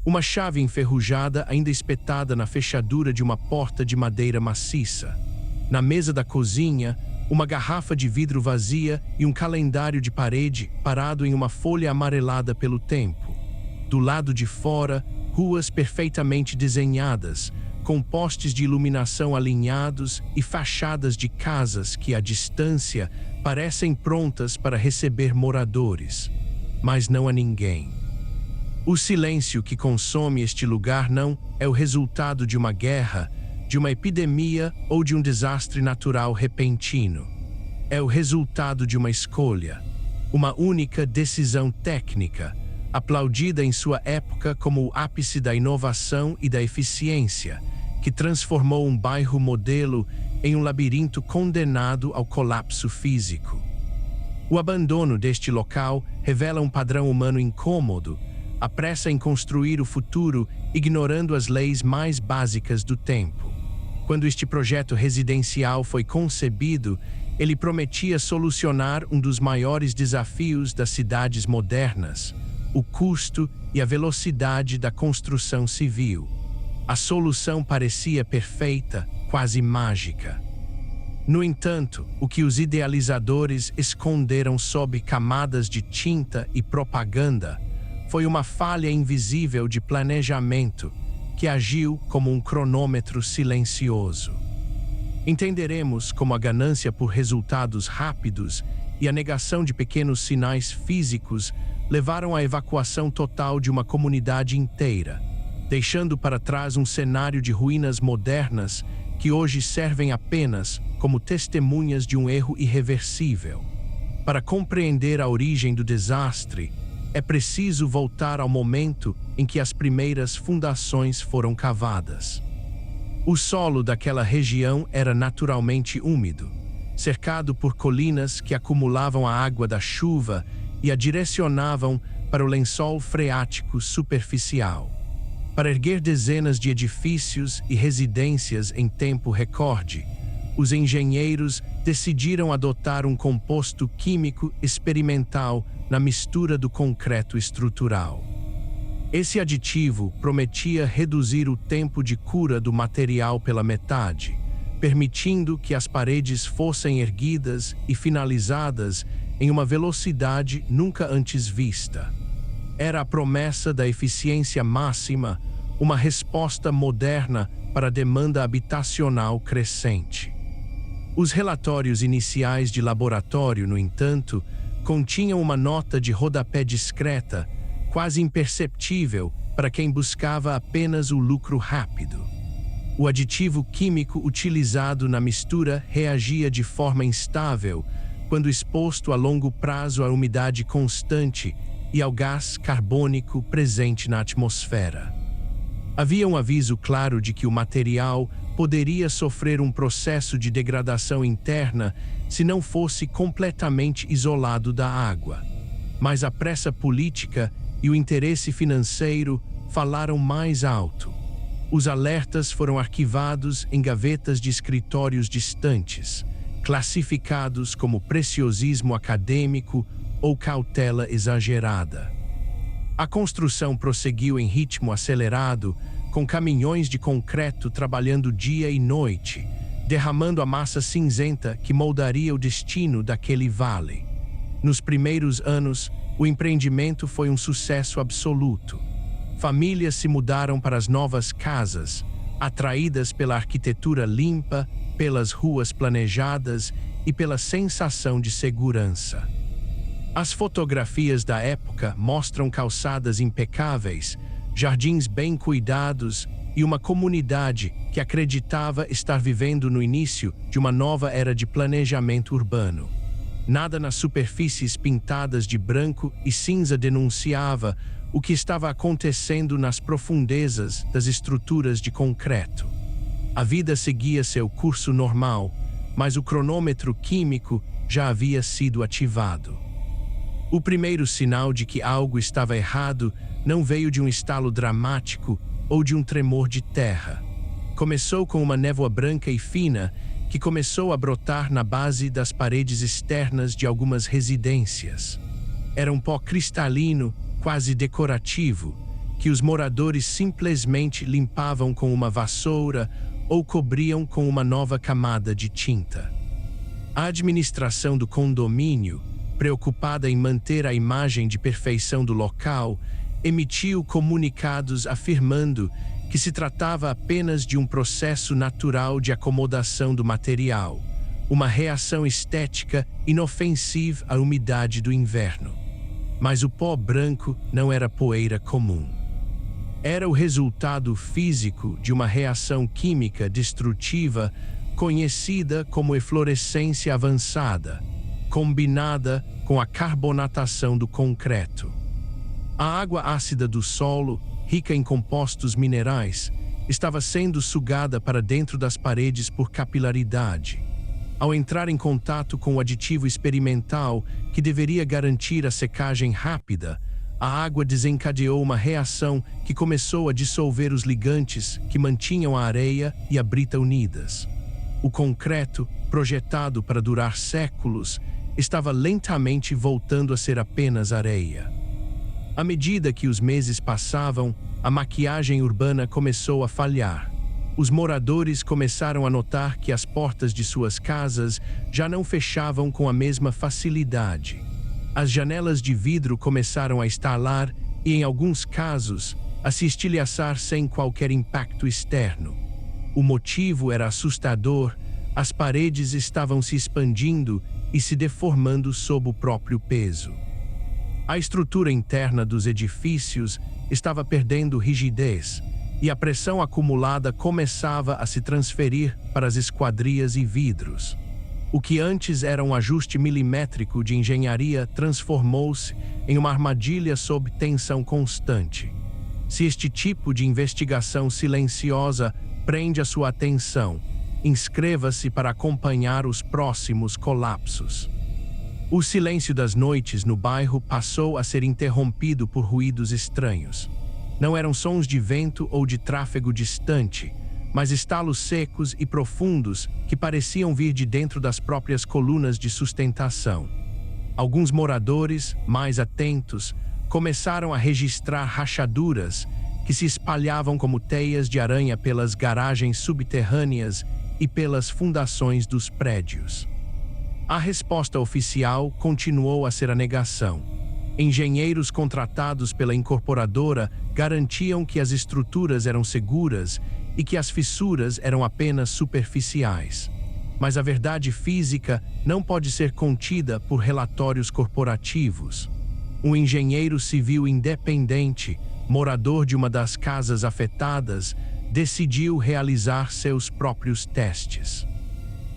Uma chave enferrujada ainda espetada na fechadura de uma porta de madeira maciça. Na mesa da cozinha, uma garrafa de vidro vazia e um calendário de parede parado em uma folha amarelada pelo tempo. Do lado de fora, ruas perfeitamente desenhadas, com postes de iluminação alinhados e fachadas de casas que, à distância, parecem prontas para receber moradores. Mas não há ninguém. O silêncio que consome este lugar não é o resultado de uma guerra, de uma epidemia ou de um desastre natural repentino. É o resultado de uma escolha, uma única decisão técnica, aplaudida em sua época como o ápice da inovação e da eficiência, que transformou um bairro modelo em um labirinto condenado ao colapso físico. O abandono deste local revela um padrão humano incômodo, a pressa em construir o futuro ignorando as leis mais básicas do tempo. Quando este projeto residencial foi concebido, ele prometia solucionar um dos maiores desafios das cidades modernas, o custo e a velocidade da construção civil. A solução parecia perfeita, quase mágica. No entanto, o que os idealizadores esconderam sob camadas de tinta e propaganda foi uma falha invisível de planejamento que agiu como um cronômetro silencioso. Entenderemos como a ganância por resultados rápidos e a negação de pequenos sinais físicos levaram à evacuação total de uma comunidade inteira, deixando para trás um cenário de ruínas modernas que hoje servem apenas como testemunhas de um erro irreversível. Para compreender a origem do desastre, é preciso voltar ao momento em que as primeiras fundações foram cavadas. O solo daquela região era naturalmente úmido, cercado por colinas que acumulavam a água da chuva e a direcionavam para o lençol freático superficial. Para erguer dezenas de edifícios e residências em tempo recorde, os engenheiros decidiram adotar um composto químico experimental na mistura do concreto estrutural. Esse aditivo prometia reduzir o tempo de cura do material pela metade, permitindo que as paredes fossem erguidas e finalizadas em uma velocidade nunca antes vista. Era a promessa da eficiência máxima, uma resposta moderna para a demanda habitacional crescente. Os relatórios iniciais de laboratório, no entanto, continham uma nota de rodapé discreta, quase imperceptível para quem buscava apenas o lucro rápido. O aditivo químico utilizado na mistura reagia de forma instável quando exposto a longo prazo à umidade constante e ao gás carbônico presente na atmosfera. Havia um aviso claro de que o material poderia sofrer um processo de degradação interna se não fosse completamente isolado da água. Mas a pressa política e o interesse financeiro falaram mais alto. Os alertas foram arquivados em gavetas de escritórios distantes, classificados como preciosismo acadêmico ou cautela exagerada. A construção prosseguiu em ritmo acelerado, com caminhões de concreto trabalhando dia e noite, derramando a massa cinzenta que moldaria o destino daquele vale. Nos primeiros anos, o empreendimento foi um sucesso absoluto. Famílias se mudaram para as novas casas, atraídas pela arquitetura limpa, pelas ruas planejadas e pela sensação de segurança. As fotografias da época mostram calçadas impecáveis, jardins bem cuidados e uma comunidade que acreditava estar vivendo no início de uma nova era de planejamento urbano. Nada nas superfícies pintadas de branco e cinza denunciava o que estava acontecendo nas profundezas das estruturas de concreto. A vida seguia seu curso normal, mas o cronômetro químico já havia sido ativado. O primeiro sinal de que algo estava errado não veio de um estalo dramático ou de um tremor de terra. Começou com uma névoa branca e fina que começou a brotar na base das paredes externas de algumas residências. Era um pó cristalino, quase decorativo, que os moradores simplesmente limpavam com uma vassoura ou cobriam com uma nova camada de tinta. A administração do condomínio, preocupada em manter a imagem de perfeição do local, emitiu comunicados afirmando que se tratava apenas de um processo natural de acomodação do material, uma reação estética inofensiva à umidade do inverno. Mas o pó branco não era poeira comum. Era o resultado físico de uma reação química destrutiva conhecida como eflorescência avançada, combinada com a carbonatação do concreto. A água ácida do solo, rica em compostos minerais, estava sendo sugada para dentro das paredes por capilaridade. Ao entrar em contato com o aditivo experimental que deveria garantir a secagem rápida, a água desencadeou uma reação que começou a dissolver os ligantes que mantinham a areia e a brita unidas. O concreto, projetado para durar séculos, estava lentamente voltando a ser apenas areia. À medida que os meses passavam, a maquiagem urbana começou a falhar. Os moradores começaram a notar que as portas de suas casas já não fechavam com a mesma facilidade. As janelas de vidro começaram a estalar e, em alguns casos, a se estilhaçar sem qualquer impacto externo. O motivo era assustador: as paredes estavam se expandindo e se deformando sob o próprio peso. A estrutura interna dos edifícios estava perdendo rigidez, e a pressão acumulada começava a se transferir para as esquadrias e vidros. O que antes era um ajuste milimétrico de engenharia transformou-se em uma armadilha sob tensão constante. Se este tipo de investigação silenciosa prende a sua atenção, inscreva-se para acompanhar os próximos colapsos. O silêncio das noites no bairro passou a ser interrompido por ruídos estranhos. Não eram sons de vento ou de tráfego distante, mas estalos secos e profundos que pareciam vir de dentro das próprias colunas de sustentação. Alguns moradores, mais atentos, começaram a registrar rachaduras que se espalhavam como teias de aranha pelas garagens subterrâneas e pelas fundações dos prédios. A resposta oficial continuou a ser a negação. Engenheiros contratados pela incorporadora garantiam que as estruturas eram seguras e que as fissuras eram apenas superficiais. Mas a verdade física não pode ser contida por relatórios corporativos. Um engenheiro civil independente, morador de uma das casas afetadas, decidiu realizar seus próprios testes.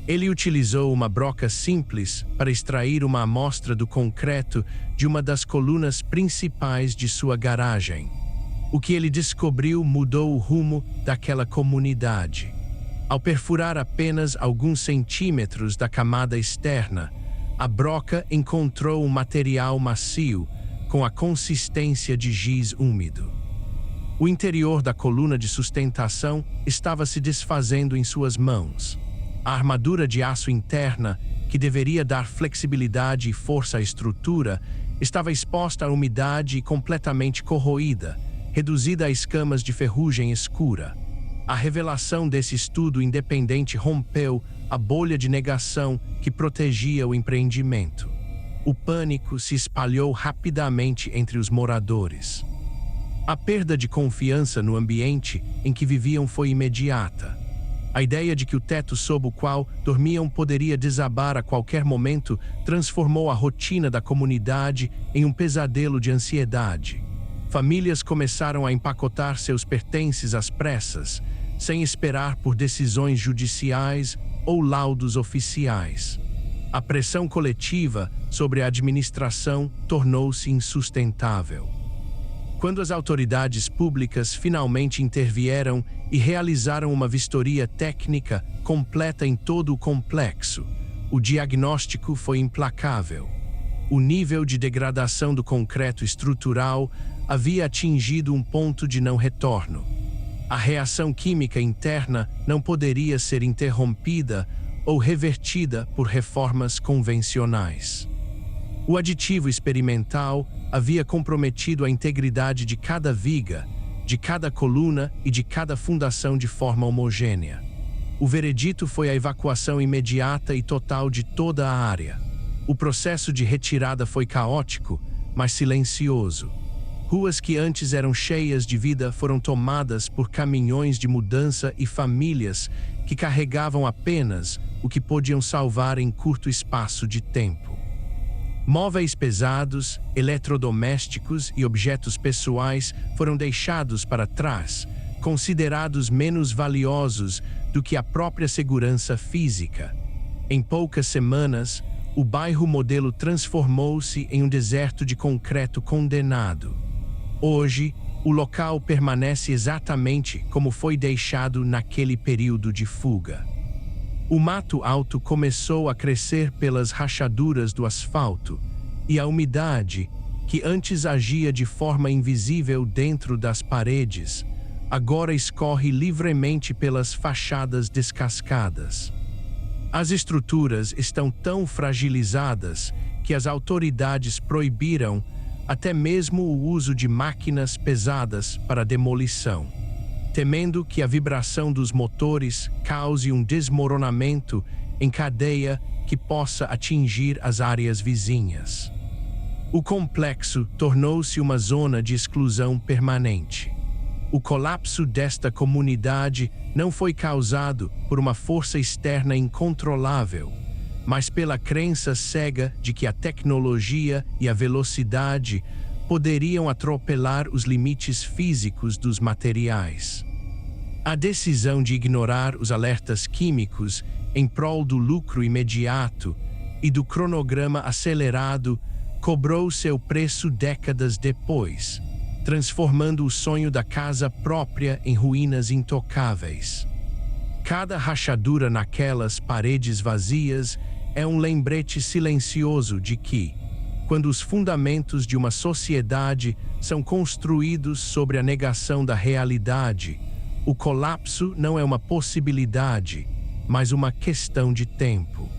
Ele utilizou uma broca simples para extrair uma amostra do concreto de uma das colunas principais de sua garagem. O que ele descobriu mudou o rumo daquela comunidade. Ao perfurar apenas alguns centímetros da camada externa, a broca encontrou um material macio com a consistência de giz úmido. O interior da coluna de sustentação estava se desfazendo em suas mãos. A armadura de aço interna, que deveria dar flexibilidade e força à estrutura, estava exposta à umidade e completamente corroída, reduzida a escamas de ferrugem escura. A revelação desse estudo independente rompeu a bolha de negação que protegia o empreendimento. O pânico se espalhou rapidamente entre os moradores. A perda de confiança no ambiente em que viviam foi imediata. A ideia de que o teto sob o qual dormiam poderia desabar a qualquer momento transformou a rotina da comunidade em um pesadelo de ansiedade. Famílias começaram a empacotar seus pertences às pressas, sem esperar por decisões judiciais ou laudos oficiais. A pressão coletiva sobre a administração tornou-se insustentável. Quando as autoridades públicas finalmente intervieram e realizaram uma vistoria técnica completa em todo o complexo, o diagnóstico foi implacável. O nível de degradação do concreto estrutural havia atingido um ponto de não retorno. A reação química interna não poderia ser interrompida ou revertida por reformas convencionais. O aditivo experimental havia comprometido a integridade de cada viga, de cada coluna e de cada fundação de forma homogênea. O veredito foi a evacuação imediata e total de toda a área. O processo de retirada foi caótico, mas silencioso. Ruas que antes eram cheias de vida foram tomadas por caminhões de mudança e famílias que carregavam apenas o que podiam salvar em curto espaço de tempo. Móveis pesados, eletrodomésticos e objetos pessoais foram deixados para trás, considerados menos valiosos do que a própria segurança física. Em poucas semanas, o bairro modelo transformou-se em um deserto de concreto condenado. Hoje, o local permanece exatamente como foi deixado naquele período de fuga. O mato alto começou a crescer pelas rachaduras do asfalto, e a umidade, que antes agia de forma invisível dentro das paredes, agora escorre livremente pelas fachadas descascadas. As estruturas estão tão fragilizadas que as autoridades proibiram até mesmo o uso de máquinas pesadas para demolição, temendo que a vibração dos motores cause um desmoronamento em cadeia que possa atingir as áreas vizinhas. O complexo tornou-se uma zona de exclusão permanente. O colapso desta comunidade não foi causado por uma força externa incontrolável, mas pela crença cega de que a tecnologia e a velocidade poderiam atropelar os limites físicos dos materiais. A decisão de ignorar os alertas químicos em prol do lucro imediato e do cronograma acelerado cobrou seu preço décadas depois, transformando o sonho da casa própria em ruínas intocáveis. Cada rachadura naquelas paredes vazias é um lembrete silencioso de que, quando os fundamentos de uma sociedade são construídos sobre a negação da realidade, o colapso não é uma possibilidade, mas uma questão de tempo.